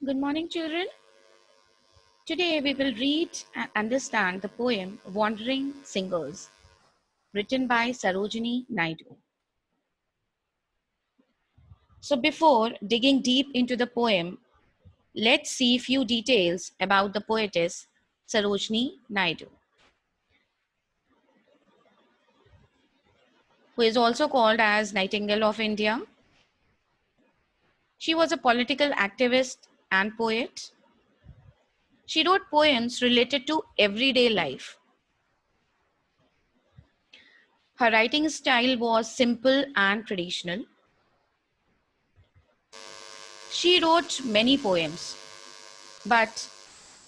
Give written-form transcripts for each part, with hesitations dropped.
Good morning, children. Today we will read and understand the poem Wandering Singers, written by Sarojini Naidu. So, before digging deep into the poem, let's see a few details about the poetess Sarojini Naidu, who is also called as Nightingale of India. She was a political activist and poet. She wrote poems related to everyday life. Her writing style was simple and traditional. She wrote many poems, but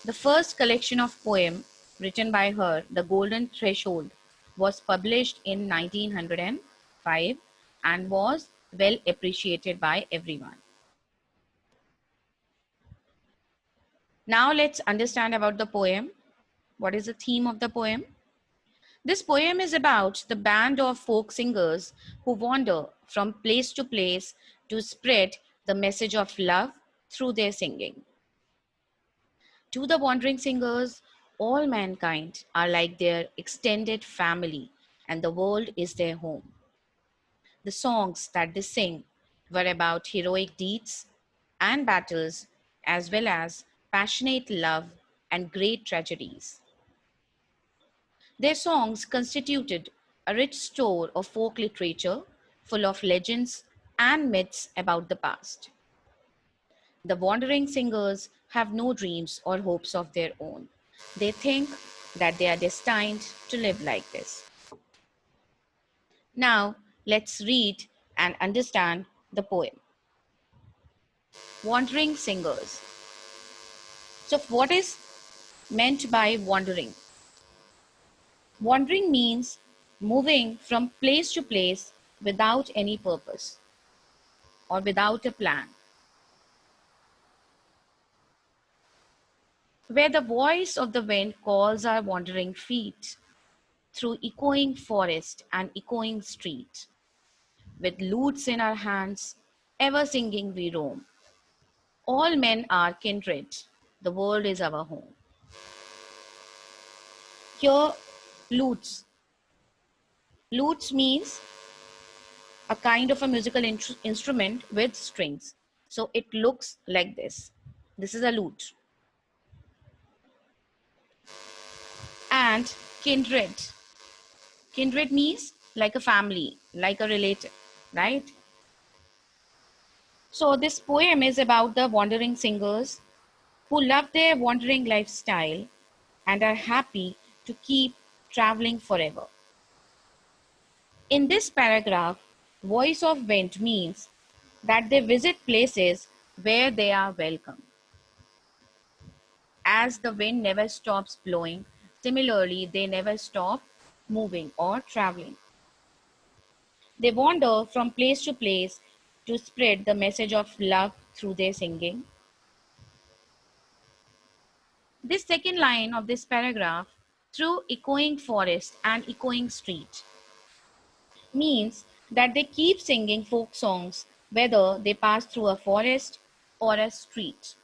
the first collection of poems written by her, The Golden Threshold, was published in 1905 and was well appreciated by everyone. Now let's understand about the poem. What is the theme of the poem? This poem is about the band of folk singers who wander from place to place to spread the message of love through their singing. To the wandering singers, all mankind are like their extended family, and the world is their home. The songs that they sing were about heroic deeds and battles, as well as passionate love and great tragedies. Their songs constituted a rich store of folk literature full of legends and myths about the past. The wandering singers have no dreams or hopes of their own. They think that they are destined to live like this. Now, let's read and understand the poem. Wandering Singers. So, what is meant by wandering? Wandering means moving from place to place without any purpose or without a plan, where the voice of the wind calls our wandering feet through echoing forest and echoing street. With lutes in our hands, ever singing we roam. All men are kindred, the world is our home. Here, lutes. Lutes means a kind of a musical instrument with strings. So it looks like this. This is a lute. And kindred. Kindred means like a family, like a relative, right? So this poem is about the wandering singers who love their wandering lifestyle and are happy to keep traveling forever. In this paragraph, voice of wind means that they visit places where they are welcome. As the wind never stops blowing, similarly, they never stop moving or traveling. They wander from place to place to spread the message of love through their singing. This second line of this paragraph, through echoing forest and echoing street, means that they keep singing folk songs whether they pass through a forest or a street.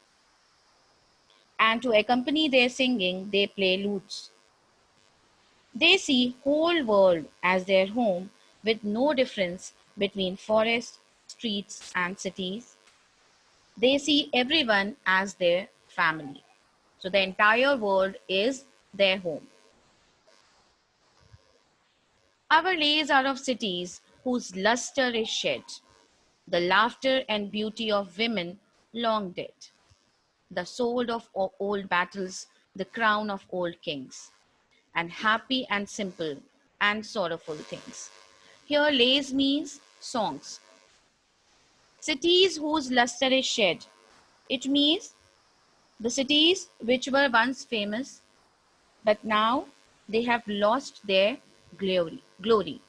And to accompany their singing, they play lutes. They see whole world as their home with no difference between forests, streets and cities. They see everyone as their family. So the entire world is their home. Our lays are of cities whose luster is shed, the laughter and beauty of women long dead, the sword of old battles, the crown of old kings, and happy and simple and sorrowful things. Here, lays means songs. Cities whose luster is shed. It means the cities which were once famous, but now they have lost their glory.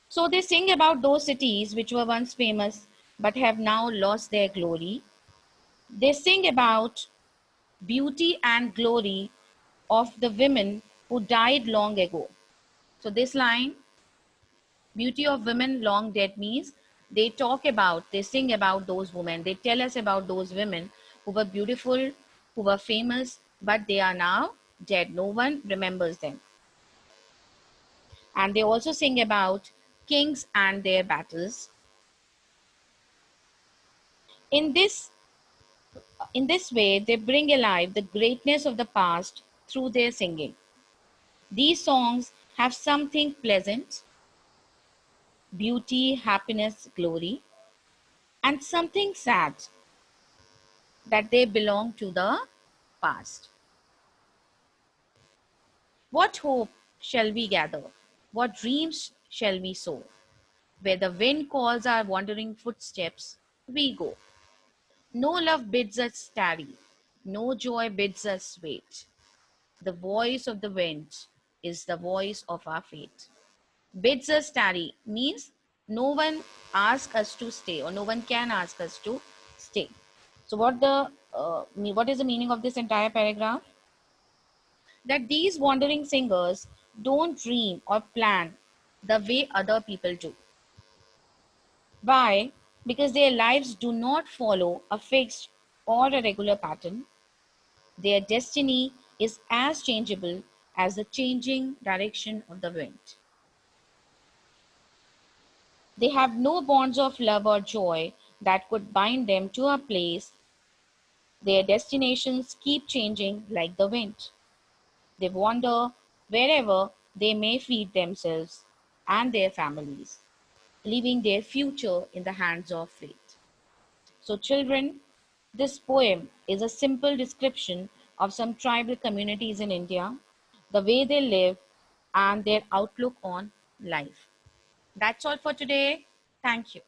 So they sing about those cities which were once famous but have now lost their glory. They sing about beauty and glory of the women who died long ago. So this line, beauty of women long dead, means They talk about, they sing about those women. They tell us about those women who were beautiful, who were famous, but they are now dead. No one remembers them. And they also sing about kings and their battles. In this, in this way, they bring alive the greatness of the past through their singing. These songs have something pleasant, beauty, happiness, glory, and something sad, that they belong to the past. What hope shall we gather? What dreams shall we sow? Where the wind calls our wandering footsteps, we go. No love bids us tarry, no joy bids us wait. The voice of the wind is the voice of our fate. Bids us tarry means no one asks us to stay, or no one can ask us to stay. So what is the meaning of this entire paragraph? That these wandering singers don't dream or plan the way other people do. Why? Because their lives do not follow a fixed or a regular pattern. Their destiny is as changeable as the changing direction of the wind. They have no bonds of love or joy that could bind them to a place. Their destinations keep changing like the wind. They wander wherever they may feed themselves and their families, leaving their future in the hands of fate. So, children, this poem is a simple description of some tribal communities in India, the way they live, and their outlook on life. That's all for today. Thank you.